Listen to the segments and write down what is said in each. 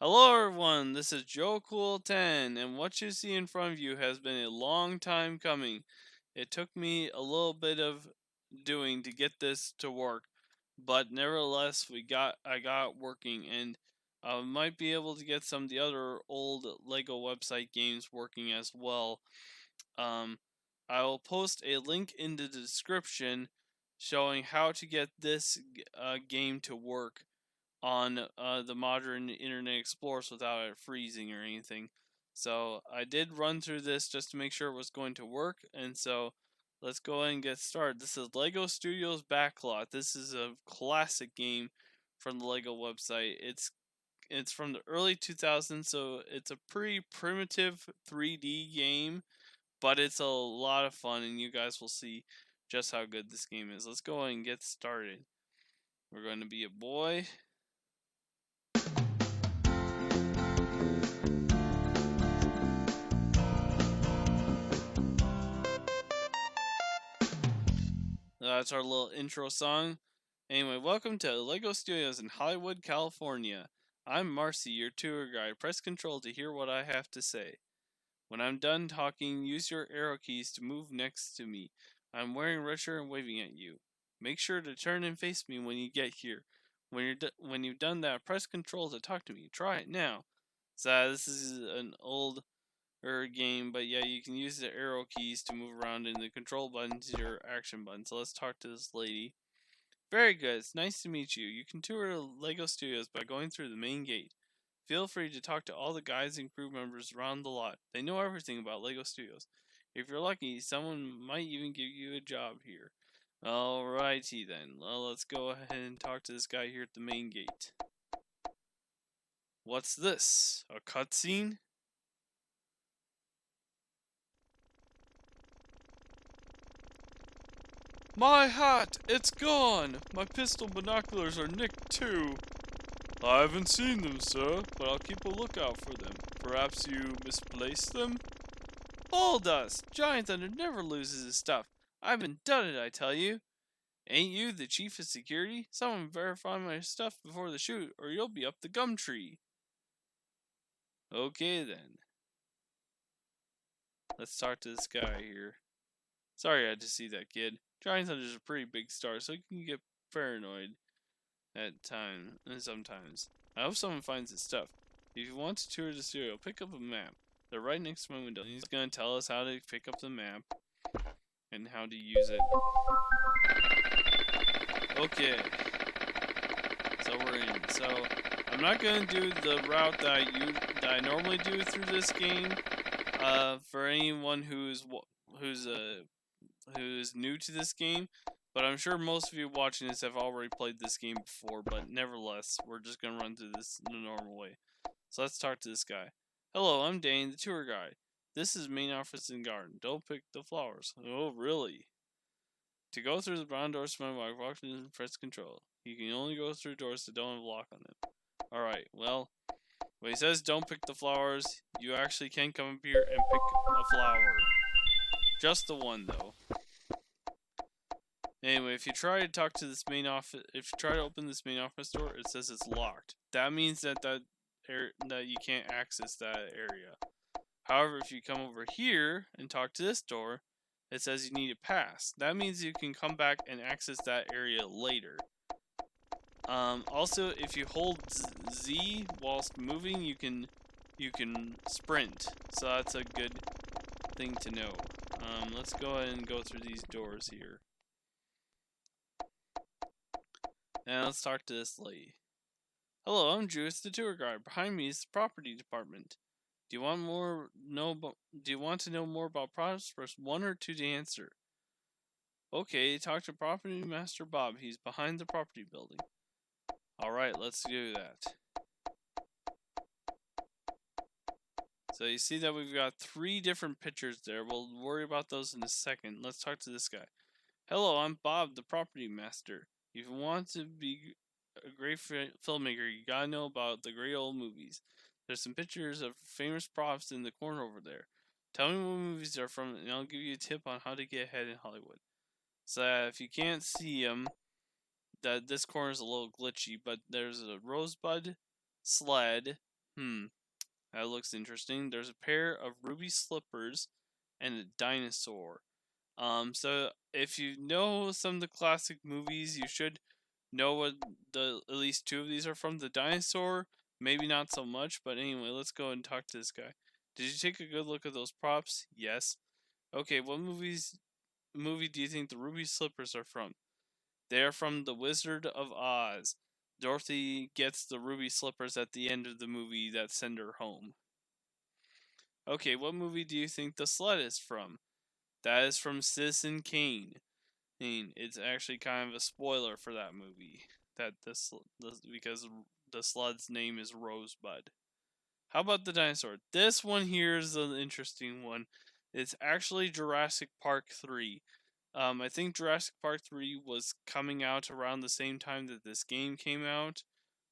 Hello everyone, this is Joe Cool 10, and what you see in front of you has been a long time coming. It took me a little bit of doing to get this to work, but nevertheless I got it working, and I might be able to get some of the other old Lego website games working as well. Um, I will post a link in the description showing how to get this game to work on the modern Internet Explorer without it freezing or anything. So I did run through this just to make sure it was going to work, and so let's go ahead and get started. This is Lego Studios Backlot. This is a classic game from the Lego website. It's from the early 2000s, so it's a pretty primitive 3D game, but it's a lot of fun, and you guys will see just how good this game is. Let's go ahead and get started. We're going to be a boy. That's our little intro song. Anyway, welcome to Lego Studios in Hollywood, California. I'm Marcy, your tour guide. Press Control to hear what I have to say. When I'm done talking, use your arrow keys to move next to me. I'm wearing red shirt and waving at you. Make sure to turn and face me when you get here. When you've done that, press Control to talk to me. Try it now. So this is an old game, but yeah, you can use the arrow keys to move around, and the control buttons your action button. So let's talk to this lady. Very good. It's nice to meet you. You can tour Lego Studios by going through the main gate. Feel free to talk to all the guides and crew members around the lot. They know everything about Lego Studios. If you're lucky, someone might even give you a job here. Alrighty then. Well, let's go ahead and talk to this guy here at the main gate. What's this? A cutscene? My hat! It's gone! My pistol binoculars are nicked too. I haven't seen them, sir, but I'll keep a lookout for them. Perhaps you misplaced them? Ball dust! Giant Thunder never loses his stuff. I haven't done it, I tell you. Ain't you the chief of security? Someone verify my stuff before the shoot, or you'll be up the gum tree. Okay then. Let's talk to this guy here. Sorry I had to see that kid. Giant Thunder's a pretty big star, so you can get paranoid sometimes. I hope someone finds his stuff. If you want to tour the studio, pick up a map. They're right next to my window. He's gonna tell us how to pick up the map and how to use it. Okay. So we're in. So I'm not gonna do the route that I normally do through this game. For anyone who's new to this game, but I'm sure most of you watching this have already played this game before, but nevertheless, we're just going to run through this in the normal way. So let's talk to this guy. Hello, I'm Dane, the tour guide. This is main office and garden. Don't pick the flowers. Oh, really? To go through the brown doors to my wife, walk and press control. You can only go through doors that don't have a lock on them. Alright, well, when he says don't pick the flowers, you actually can come up here and pick a flower. Just the one, though. Anyway, if you try to talk to this main office, if you try to open this main office door, it says it's locked. That means that you can't access that area. However, if you come over here and talk to this door, it says you need a pass. That means you can come back and access that area later. Also, if you hold Z whilst moving, you can sprint. So that's a good thing to know. Let's go ahead and go through these doors here. Now let's talk to this lady. Hello, I'm Judith, the tour guide. Behind me is the property department. Do you want to know more about products? Press 1 or 2 to answer. Okay, talk to Property Master Bob. He's behind the property building. Alright, let's do that. So you see that we've got 3 different pictures there. We'll worry about those in a second. Let's talk to this guy. Hello, I'm Bob, the property master. If you want to be a great filmmaker, you gotta know about the great old movies. There's some pictures of famous props in the corner over there. Tell me what movies they're from, and I'll give you a tip on how to get ahead in Hollywood. So if you can't see them, this corner is a little glitchy, but there's a Rosebud, Sled, That looks interesting. There's a pair of ruby slippers and a dinosaur. So if you know some of the classic movies, you should know what at least two of these are from. The dinosaur, maybe not so much, but anyway, let's go and talk to this guy. Did you take a good look at those props? Yes. Okay, what movie do you think the ruby slippers are from? They're from The Wizard of Oz. Dorothy gets the ruby slippers at the end of the movie that send her home. Okay, what movie do you think the sled is from? That is from Citizen Kane. It's actually kind of a spoiler for that movie. That because the sled's name is Rosebud. How about the dinosaur? This one here is an interesting one. It's actually Jurassic Park 3. I think Jurassic Park 3 was coming out around the same time that this game came out.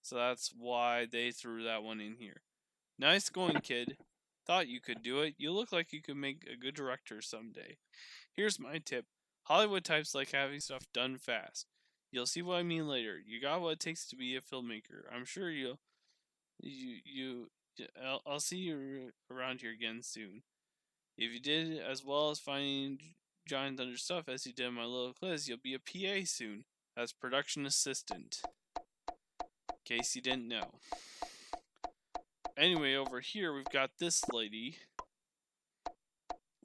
So that's why they threw that one in here. Nice going, kid. Thought you could do it. You look like you could make a good director someday. Here's my tip. Hollywood types like having stuff done fast. You'll see what I mean later. You got what it takes to be a filmmaker. I'm sure I'll see you around here again soon. If you did as well as finding Giant Thunder stuff as you did in my little quiz, you'll be a PA soon. That's production assistant. In case you didn't know. Anyway, over here we've got this lady.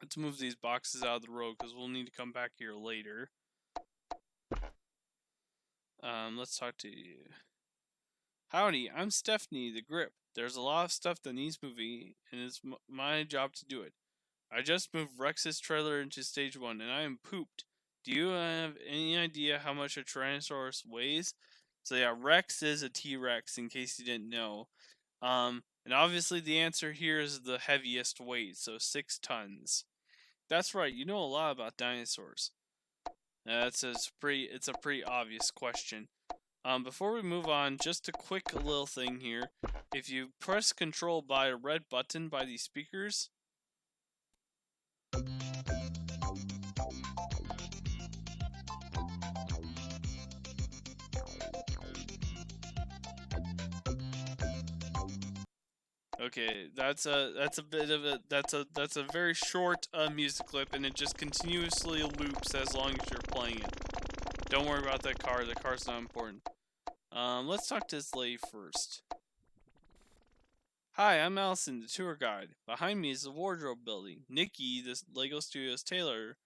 Let's move these boxes out of the road because we'll need to come back here later. Let's talk to you. Howdy, I'm Stephanie, the Grip. There's a lot of stuff that needs moving, and it's my job to do it. I just moved Rex's trailer into stage 1, and I am pooped. Do you have any idea how much a Tyrannosaurus weighs? So yeah, Rex is a T-Rex, in case you didn't know. And obviously the answer here is the heaviest weight, so 6 tons. That's right, you know a lot about dinosaurs. It's a pretty obvious question. Before we move on, just a quick little thing here. If you press control by a red button by these speakers, okay, that's a bit of a that's a very short music clip, and it just continuously loops as long as you're playing it. Don't worry about that car. The car's not important. Let's talk to this lady first. Hi, I'm Allison, the tour guide. Behind me is the wardrobe building. Nikki, the Lego Studios tailor,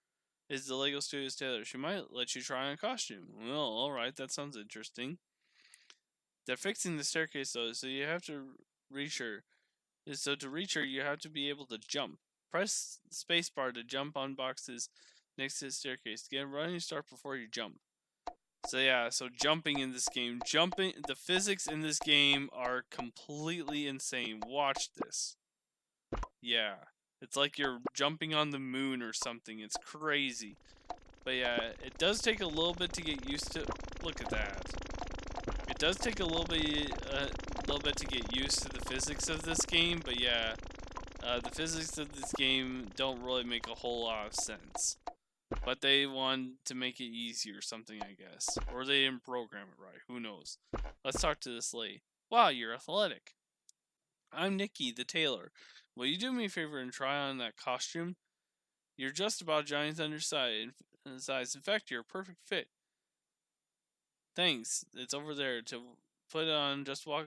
is the Lego Studios tailor. She might let you try on a costume. Well, alright, that sounds interesting. They're fixing the staircase though, so you have to reach her. So to reach her, you have to be able to jump. Press spacebar to jump on boxes next to the staircase. Get a running start before you jump. So yeah, so jumping in this game, the physics in this game are completely insane. Watch this. Yeah, it's like you're jumping on the moon or something. It's crazy. But yeah, it does take a little bit to get used to. Look at that. It does take a little bit to get used to the physics of this game. But yeah, the physics of this game don't really make a whole lot of sense. But they want to make it easy or something, I guess. Or they didn't program it right. Who knows? Let's talk to this lady. Wow, you're athletic. I'm Nikki, the tailor. Will you do me a favor and try on that costume? You're just about Giant Thunder's size. In fact, you're a perfect fit. Thanks. It's over there. To put it on, just walk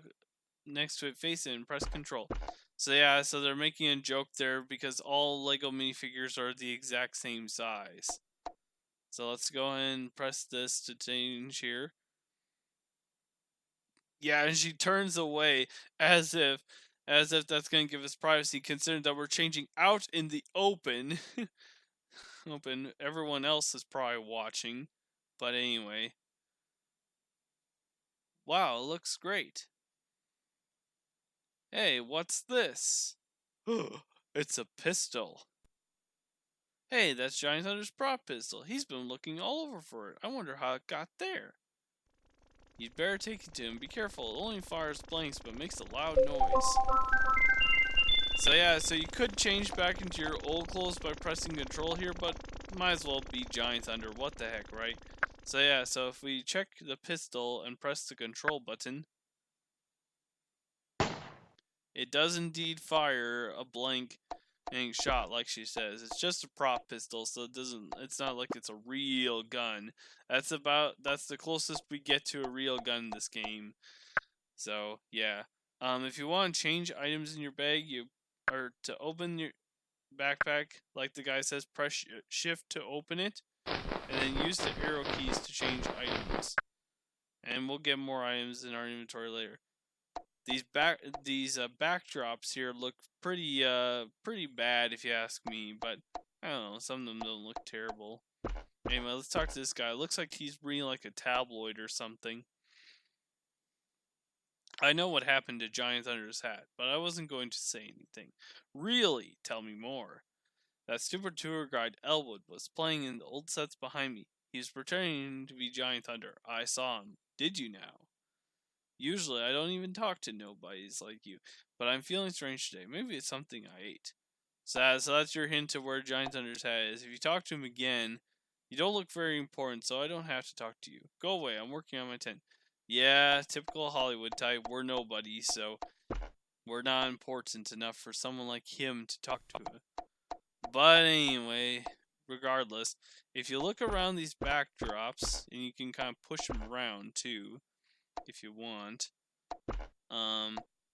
next to it, face it, and press control. So yeah, so they're making a joke there because all Lego minifigures are the exact same size. So let's go ahead and press this to change here. Yeah, and she turns away as if that's going to give us privacy, considering that we're changing out in the open. Everyone else is probably watching. But anyway. Wow, it looks great. Hey, what's this? It's a pistol. Hey, that's Giant Thunder's prop pistol. He's been looking all over for it. I wonder how it got there. You'd better take it to him. Be careful. It only fires blanks, but makes a loud noise. So yeah, so you could change back into your old clothes by pressing control here, but might as well be Giant Thunder. What the heck, right? So yeah, so if we check the pistol and press the control button, It does indeed fire a blank shot, like she says. It's just a prop pistol, so it's not like it's a real gun. That's the closest we get to a real gun in this game. So yeah. If you want to change items in your bag, or to open your backpack, like the guy says, press shift to open it, and then use the arrow keys to change items. And we'll get more items in our inventory later. These backdrops here look pretty bad if you ask me, but I don't know, some of them don't look terrible. Anyway, let's talk to this guy. It looks like he's reading like a tabloid or something. I know what happened to Giant Thunder's hat, but I wasn't going to say anything. Really? Tell me more. That stupid tour guide Elwood was playing in the old sets behind me. He was pretending to be Giant Thunder. I saw him. Did you now? Usually I don't even talk to nobodies like you, but I'm feeling strange today. Maybe it's something I ate. So that's your hint to where Giant Thunder's hat is. If you talk to him again, you don't look very important, so I don't have to talk to you. Go away, I'm working on my tent. Yeah, typical Hollywood type. We're nobodies, so we're not important enough for someone like him to talk to. But anyway, regardless, if you look around these backdrops, and you can kind of push them around too, if you want,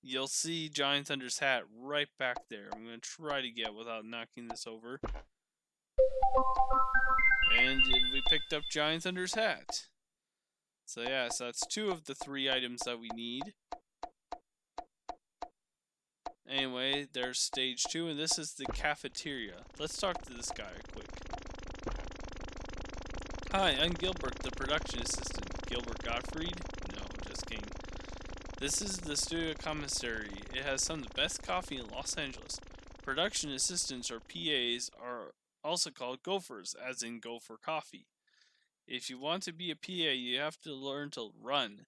you'll see Giant Thunder's hat right back there. I'm going to try to get without knocking this over. And we picked up Giant Thunder's hat. So yeah, so that's 2 of the 3 items that we need. Anyway, there's stage 2, and this is the cafeteria. Let's talk to this guy quick. Hi, I'm Gilbert, the production assistant. Gilbert Gottfried? No, just kidding. This is the studio commissary. It has some of the best coffee in Los Angeles. Production assistants, or PAs, are also called gophers, as in gopher coffee. If you want to be a PA, you have to learn to run.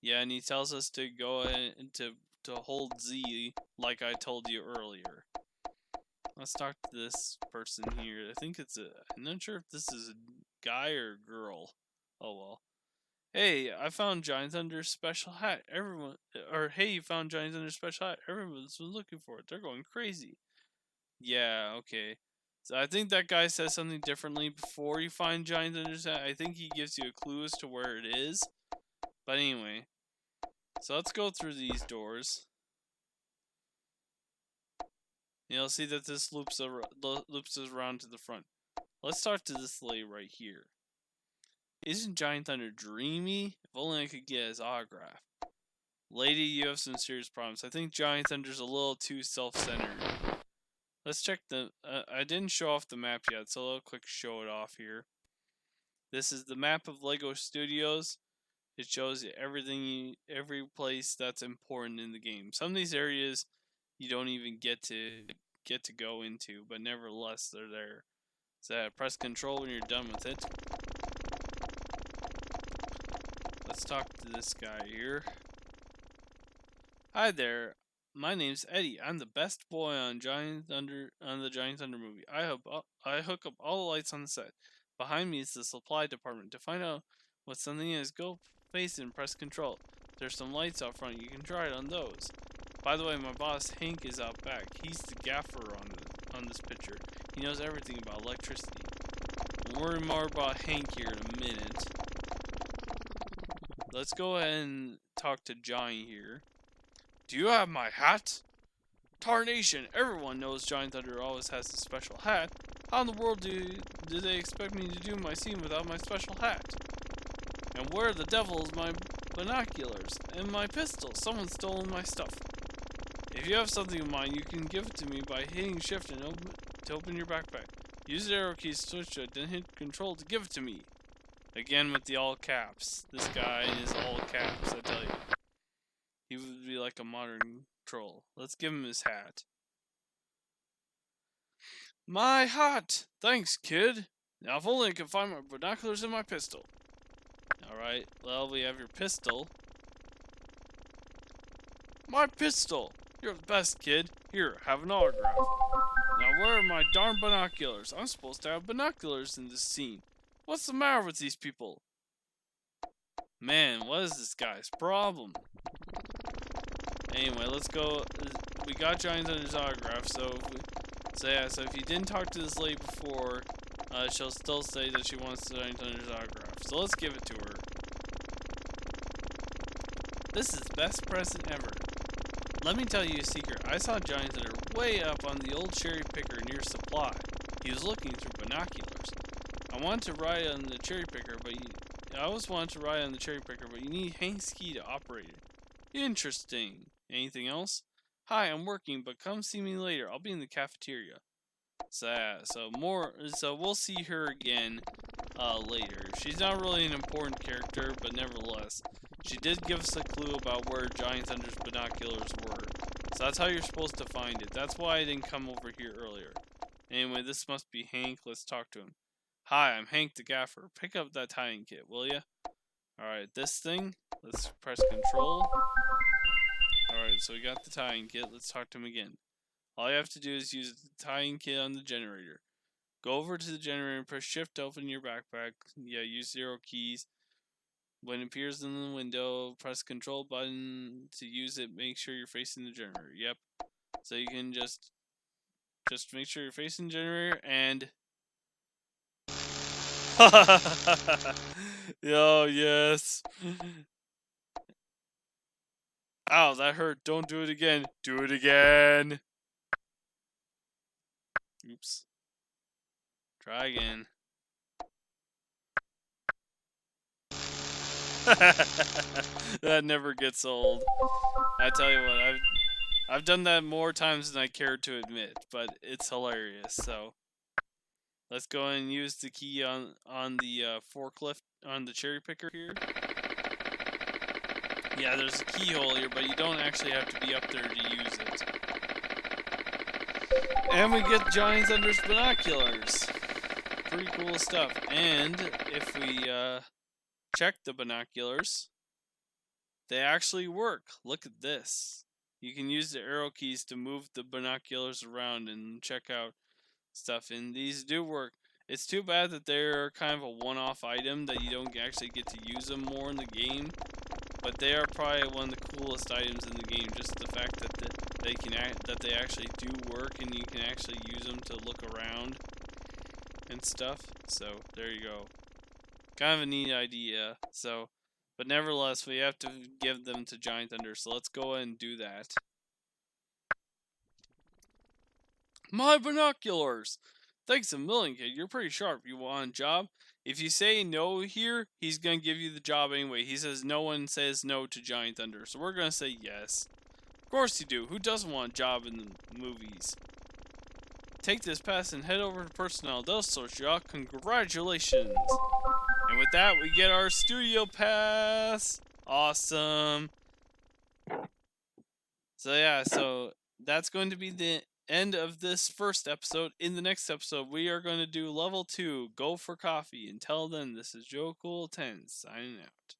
Yeah, and he tells us to go and to hold Z, like I told you earlier. Let's talk to this person here. I think I'm not sure if this is a guy or a girl. Oh well. Hey, I found Giant Thunder's special hat. Hey, you found Giant Thunder's special hat. Everyone's been looking for it. They're going crazy. Yeah, okay. So I think that guy says something differently before you find Giant Thunder's hat. I think he gives you a clue as to where it is. But anyway. So let's go through these doors. You'll see that this loops us around to the front. Let's talk to this lady right here. Isn't Giant Thunder dreamy? If only I could get his autograph. Lady, you have some serious problems. I think Giant Thunder's a little too self-centered. Let's check I didn't show off the map yet, so I'll quick show it off here. This is the map of LEGO Studios. It shows you every place that's important in the game. Some of these areas you don't even get to go into, but nevertheless they're there. So press control when you're done with it. Let's talk to this guy here. Hi there. My name's Eddie. I'm the best boy on the Giant Thunder movie. I hook up all the lights on the set. Behind me is the supply department. To find out what something is, go face it and press control. There's some lights out front. You can try it on those. By the way, my boss Hank is out back. He's the gaffer on this picture. He knows everything about electricity. We'll worry more about Hank here in a minute. Let's go ahead and talk to Johnny here. Do you have my hat? Tarnation! Everyone knows Giant Thunder always has a special hat. How in the world do they expect me to do my scene without my special hat? And where the devil is my binoculars and my pistol? Someone's stolen my stuff. If you have something in mind, you can give it to me by hitting shift and open your backpack. Use the arrow keys to switch it, then hit control to give it to me. Again with the all caps. This guy is all caps, I tell you. He would be like a modern troll. Let's give him his hat. My hat! Thanks, kid. Now if only I could find my binoculars and my pistol. Alright, well, we have your pistol. My pistol! You're the best, kid. Here, have an autograph. Now where are my darn binoculars? I'm supposed to have binoculars in this scene. What's the matter with these people? Man, what is this guy's problem? anyway, let's go. We got Giant Thunder's autograph, so if you didn't talk to this lady before, she'll still say that she wants Giant Thunder's autograph. So let's give it to her. This is the best present ever. Let me tell you a secret. I saw Giant Thunder way up on the old cherry picker near Supply. He was looking through binoculars. I wanted to ride on the cherry picker, but I always wanted to ride on the cherry picker, but you need Hank's key to operate it. Interesting. Anything else? Hi, I'm working, but come see me later. I'll be in the cafeteria. So we'll see her again later. She's not really an important character, but nevertheless, she did give us a clue about where Giant Thunder's binoculars were. So that's how you're supposed to find it. That's why I didn't come over here earlier. Anyway, this must be Hank. Let's talk to him. Hi, I'm Hank the Gaffer. Pick up that tying kit, will ya? Alright, this thing. Let's press control. Alright, so we got the tying kit. Let's talk to him again. All you have to do is use the tying kit on the generator. Go over to the generator and press shift to open your backpack. Yeah, use 0 keys. When it appears in the window, press control button to use it. Make sure you're facing the generator. Yep. So you can just make sure you're facing the generator and... Oh, yes. Ow, that hurt. Don't do it again. Do it again. Oops. Try again. That never gets old. I tell you what, I've done that more times than I care to admit, but it's hilarious. So let's go and use the key on the forklift on the cherry picker here. Yeah, there's a keyhole here, but you don't actually have to be up there to use it. And we get Giant Thunder's binoculars. Pretty cool stuff. And if we check the binoculars, they actually work. Look at this. You can use the arrow keys to move the binoculars around and check out stuff, and these do work. It's too bad that they're kind of a one-off item that you don't actually get to use them more in the game, but they are probably one of the coolest items in the game. Just the fact that they actually do work, and you can actually use them to look around and stuff. So there you go. Kind of a neat idea. So, but nevertheless, we have to give them to Giant Thunder. So let's go ahead and do that. My binoculars! Thanks a million, kid. You're pretty sharp. You want a job? If you say no here, he's going to give you the job anyway. He says no one says no to Giant Thunder. So we're going to say yes. Of course you do. Who doesn't want a job in the movies? Take this pass and head over to personnel. They'll sort you out. Congratulations. And with that, we get our studio pass. Awesome. So yeah, so that's going to be the end of this first episode. In the next episode, we are going to do level 2, Go for Coffee. Until then, this is Joe Cool 10 signing out.